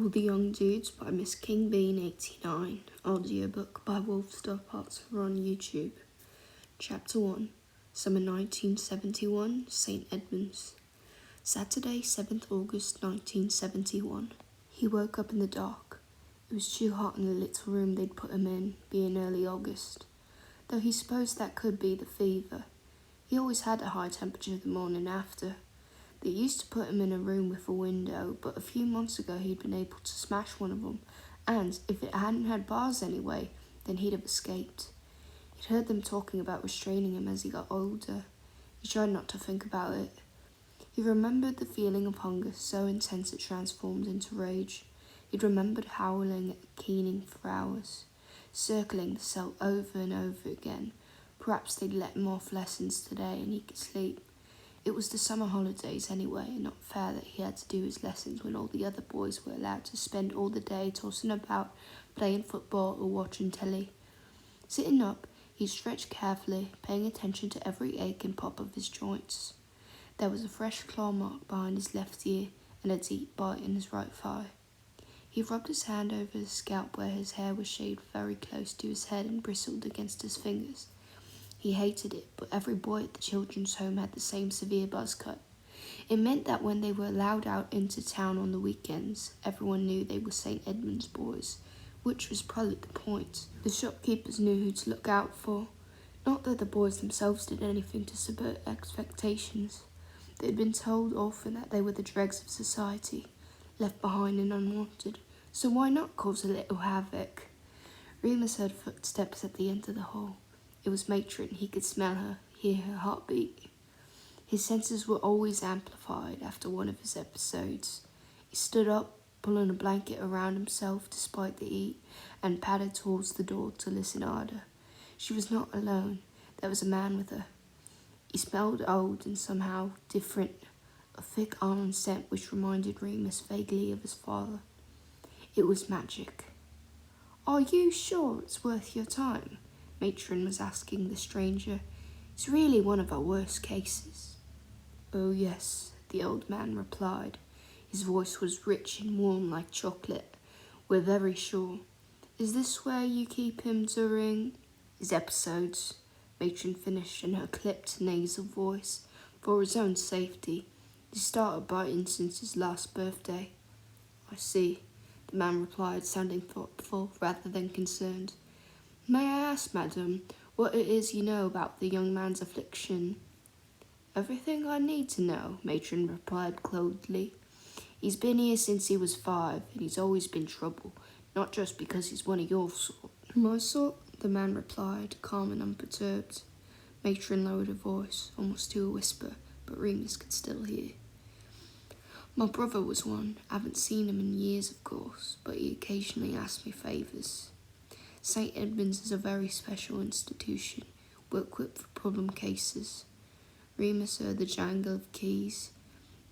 All the Young Dudes by MsKingBean89. Audiobook by Wolfstar Parts are on YouTube. Chapter 1. Summer 1971, St. Edmund's. Saturday, 7th August 1971. He woke up in the dark. It was too hot in the little room they'd put him in, being early August, though he supposed that could be the fever. He always had a high temperature the morning after. They used to put him in a room with a window, but a few months ago he'd been able to smash one of them, and if it hadn't had bars anyway, then he'd have escaped. He'd heard them talking about restraining him as he got older. He tried not to think about it. He remembered the feeling of hunger so intense it transformed into rage. He'd remembered howling at the keening for hours, circling the cell over and over again. Perhaps they'd let him off lessons today and he could sleep. It was the summer holidays anyway, and not fair that he had to do his lessons when all the other boys were allowed to spend all the day tossing about, playing football or watching telly. Sitting up, he stretched carefully, paying attention to every ache and pop of his joints. There was a fresh claw mark behind his left ear and a deep bite in his right thigh. He rubbed his hand over his scalp where his hair was shaved very close to his head and bristled against his fingers. He hated it, but every boy at the children's home had the same severe buzz cut. It meant that when they were allowed out into town on the weekends, everyone knew they were St. Edmund's boys, which was probably the point. The shopkeepers knew who to look out for. Not that the boys themselves did anything to subvert expectations. They had been told often that they were the dregs of society, left behind and unwanted, so why not cause a little havoc? Remus heard footsteps at the end of the hall. It was Matron. He could smell her, hear her heartbeat. His senses were always amplified after one of his episodes. He stood up, pulling a blanket around himself despite the heat, and padded towards the door to listen harder. She was not alone. There was a man with her. He smelled old and somehow different, a thick almond scent which reminded Remus vaguely of his father. It was magic. "Are you sure it's worth your time?" Matron was asking the stranger. "It's really one of our worst cases." "Oh yes," the old man replied. His voice was rich and warm like chocolate. "We're very sure. Is this where you keep him during his episodes?" Matron finished in her clipped nasal voice. For his own safety. He started biting since his last birthday. "I see," the man replied, sounding thoughtful rather than concerned. "May I ask, madam, what it is you know about the young man's affliction?" "Everything I need to know," Matron replied coldly. "He's been here since he was 5, and he's always been trouble, not just because he's one of your sort." "My sort?" the man replied, calm and unperturbed. Matron lowered her voice, almost to a whisper, but Remus could still hear. "My brother was one. I haven't seen him in years, of course, but he occasionally asks me favours. St. Edmund's is a very special institution, well equipped for problem cases." Remus heard the jangle of keys.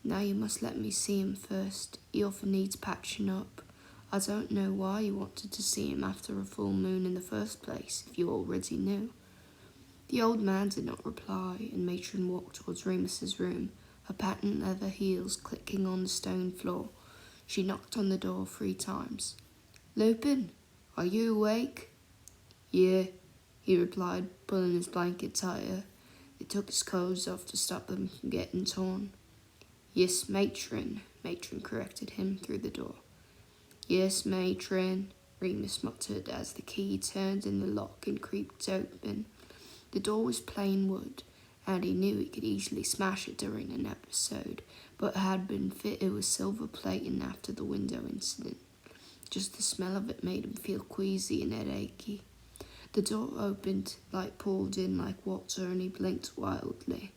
"Now you must let me see him first. He often needs patching up. I don't know why you wanted to see him after a full moon in the first place, if you already knew." The old man did not reply, and Matron walked towards Remus's room, her patent leather heels clicking on the stone floor. She knocked on the door 3 times. "Lupin, are you awake?" "Yeah," he replied, pulling his blanket tighter. They took his clothes off to stop them from getting torn. "Yes, Matron," Matron corrected him through the door. "Yes, Matron," Remus muttered as the key turned in the lock and creaked open. The door was plain wood, and he knew he could easily smash it during an episode, but had been fitted with silver plating after the window incident. Just the smell of it made him feel queasy and headachy. The door opened, light poured in like water, and he blinked wildly.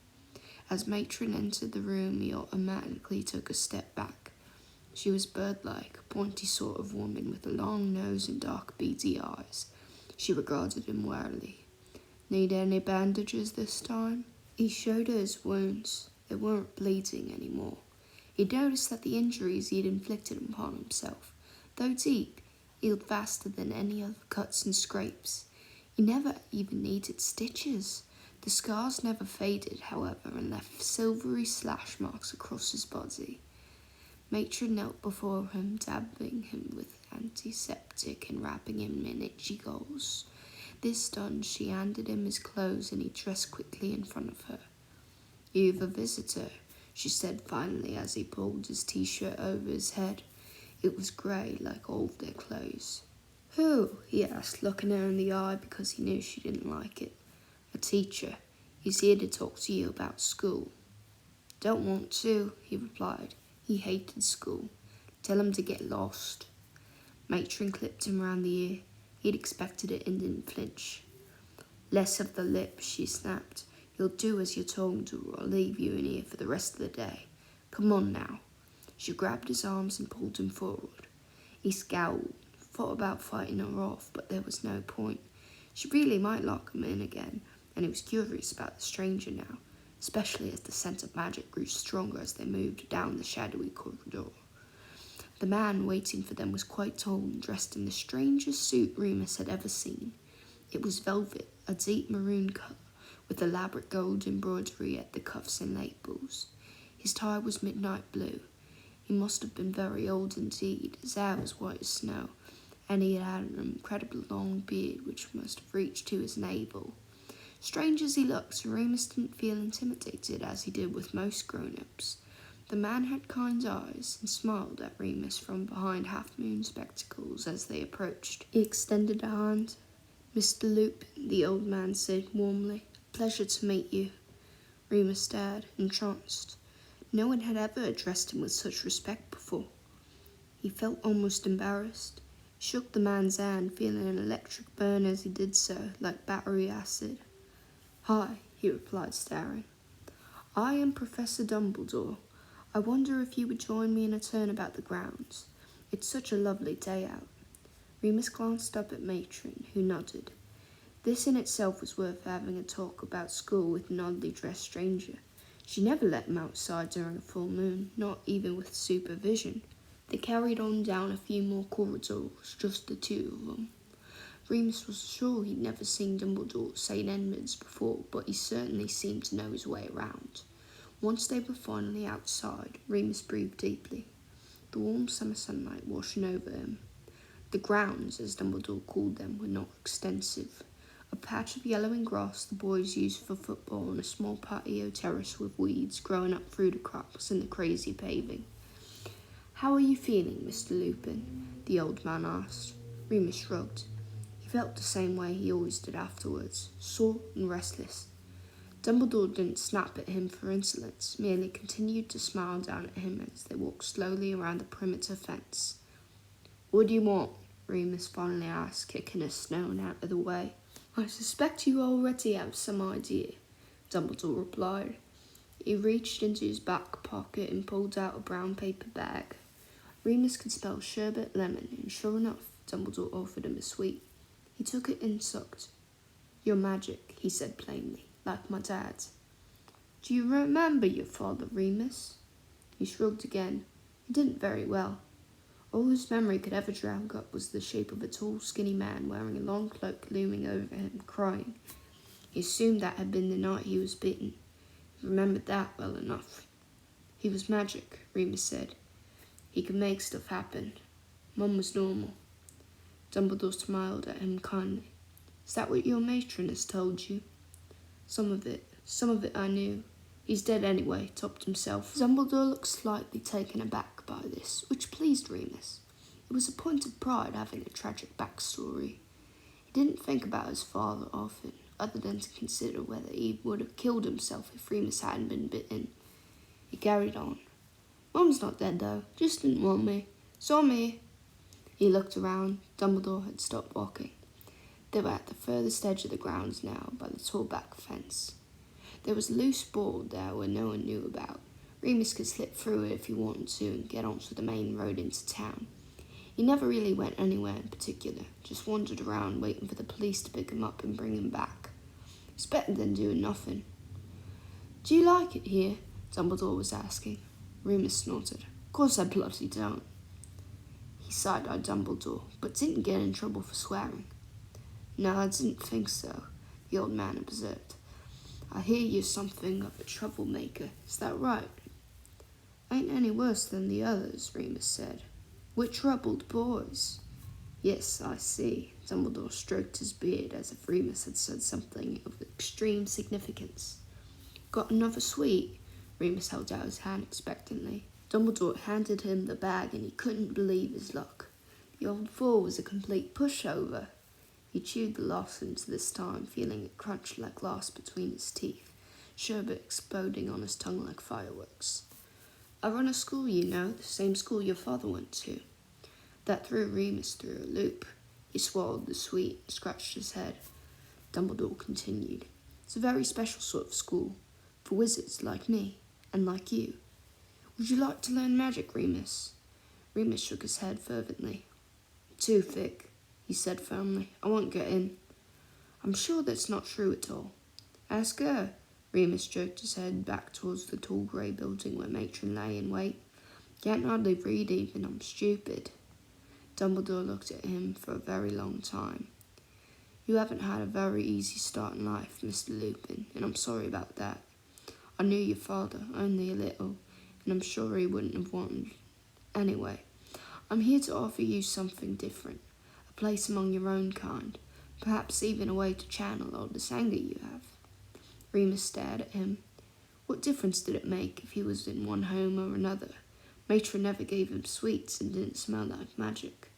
As Matron entered the room, he automatically took a step back. She was bird-like, a pointy sort of woman with a long nose and dark beady eyes. She regarded him warily. "Need any bandages this time?" He showed her his wounds. They weren't bleeding anymore. He noticed that the injuries he had inflicted upon himself, though deep, healed faster than any other cuts and scrapes. He never even needed stitches. The scars never faded, however, and left silvery slash marks across his body. Matron knelt before him, dabbing him with antiseptic and wrapping him in itchy gauze. This done, she handed him his clothes and he dressed quickly in front of her. "You've a visitor," she said finally as he pulled his t-shirt over his head. It was grey, like all of their clothes. "Who?" he asked, looking her in the eye because he knew she didn't like it. "A teacher. He's here to talk to you about school." "Don't want to," he replied. He hated school. "Tell him to get lost." Matron clipped him round the ear. He'd expected it and didn't flinch. "Less of the lip," she snapped. "You'll do as you're told or I'll leave you in here for the rest of the day. Come on now." She grabbed his arms and pulled him forward. He scowled, thought about fighting her off, but there was no point. She really might lock him in again, and he was curious about the stranger now, especially as the scent of magic grew stronger as they moved down the shadowy corridor. The man waiting for them was quite tall and dressed in the strangest suit Remus had ever seen. It was velvet, a deep maroon colour, with elaborate gold embroidery at the cuffs and lapels. His tie was midnight blue. He must have been very old indeed. His hair was white as snow, and he had an incredibly long beard which must have reached to his navel. Strange as he looked, Remus didn't feel intimidated as he did with most grown-ups. The man had kind eyes and smiled at Remus from behind half-moon spectacles as they approached. He extended a hand. "Mr. Lupin," the old man said warmly. "Pleasure to meet you." Remus stared, entranced. No one had ever addressed him with such respect before. He felt almost embarrassed. He shook the man's hand, feeling an electric burn as he did so, like battery acid. "Hi," he replied, staring. "I am Professor Dumbledore. I wonder if you would join me in a turn about the grounds. It's such a lovely day out." Remus glanced up at Matron, who nodded. This in itself was worth having a talk about school with an oddly dressed stranger. She never let him outside during a full moon, not even with supervision. They carried on down a few more corridors, just the two of them. Remus was sure he'd never seen Dumbledore at St. Edmund's before, but he certainly seemed to know his way around. Once they were finally outside, Remus breathed deeply, the warm summer sunlight washing over him. The grounds, as Dumbledore called them, were not extensive. A patch of yellowing grass the boys used for football and a small patio terrace with weeds growing up through the cracks in the crazy paving. "How are you feeling, Mr. Lupin?" the old man asked. Remus shrugged. He felt the same way he always did afterwards, sore and restless. Dumbledore didn't snap at him for insolence, merely continued to smile down at him as they walked slowly around the perimeter fence. "What do you want?" Remus finally asked, kicking a stone out of the way. "I suspect you already have some idea," Dumbledore replied. He reached into his back pocket and pulled out a brown paper bag. Remus could spell sherbet lemon, and sure enough, Dumbledore offered him a sweet. He took it and sucked. "Your magic," he said plainly, "like my dad's." "Do you remember your father, Remus?" He shrugged again. He didn't very well. All his memory could ever drag up was the shape of a tall, skinny man wearing a long cloak looming over him, crying. He assumed that had been the night he was bitten. He remembered that well enough. "He was magic," Remus said. "He could make stuff happen. Mum was normal." Dumbledore smiled at him kindly. "Is that what your matron has told you?" Some of it I knew. He's dead anyway," topped himself. Dumbledore looked slightly taken aback by this, which pleased Remus. It was a point of pride having a tragic backstory. He didn't think about his father often, other than to consider whether he would have killed himself if Remus hadn't been bitten. He carried on. "Mum's not dead though, just didn't want me. So I'm here." He looked around. Dumbledore had stopped walking. They were at the furthest edge of the grounds now, by the tall back fence. There was a loose board there where no one knew about. Remus could slip through it if he wanted to and get onto the main road into town. He never really went anywhere in particular, just wandered around waiting for the police to pick him up and bring him back. It's better than doing nothing. "Do you like it here?" Dumbledore was asking. Remus snorted. "Of course I bloody don't." He side-eyed Dumbledore, but didn't get in trouble for swearing. "No, I didn't think so," the old man observed. "I hear you're something of a troublemaker. Is that right?" Ain't any worse than the others, Remus said. We're troubled boys. Yes, I see. Dumbledore stroked his beard as if Remus had said something of extreme significance. Got another sweet? Remus held out his hand expectantly. Dumbledore handed him the bag and he couldn't believe his luck. The old fool was a complete pushover. He chewed the lozenge this time, feeling it crunch like glass between his teeth, sherbet exploding on his tongue like fireworks. I run a school, you know, the same school your father went to. That threw Remus through a loop. He swallowed the sweet and scratched his head. Dumbledore continued. It's a very special sort of school, for wizards like me, and like you. Would you like to learn magic, Remus? Remus shook his head fervently. Too thick, he said firmly. I won't get in. I'm sure that's not true at all. Ask her. Remus jerked his head back towards the tall grey building where Matron lay in wait. Can't hardly read even, I'm stupid. Dumbledore looked at him for a very long time. You haven't had a very easy start in life, Mr. Lupin, and I'm sorry about that. I knew your father, only a little, and I'm sure he wouldn't have wanted. Anyway, I'm here to offer you something different, a place among your own kind, perhaps even a way to channel all this anger you have. Remus stared at him. What difference did it make if he was in one home or another? Matron never gave him sweets and didn't smell like magic.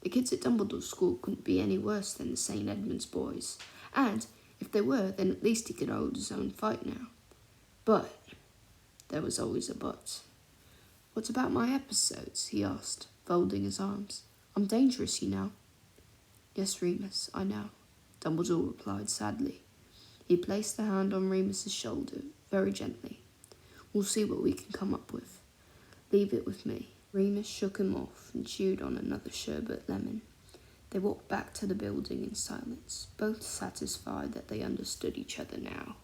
The kids at Dumbledore's school couldn't be any worse than the St. Edmund's boys, and if they were, then at least he could hold his own fight now. But there was always a but. What about my episodes? He asked, folding his arms. I'm dangerous, you know. Yes, Remus, I know, Dumbledore replied sadly. He placed a hand on Remus's shoulder, very gently. We'll see what we can come up with. Leave it with me. Remus shook him off and chewed on another sherbet lemon. They walked back to the building in silence, both satisfied that they understood each other now.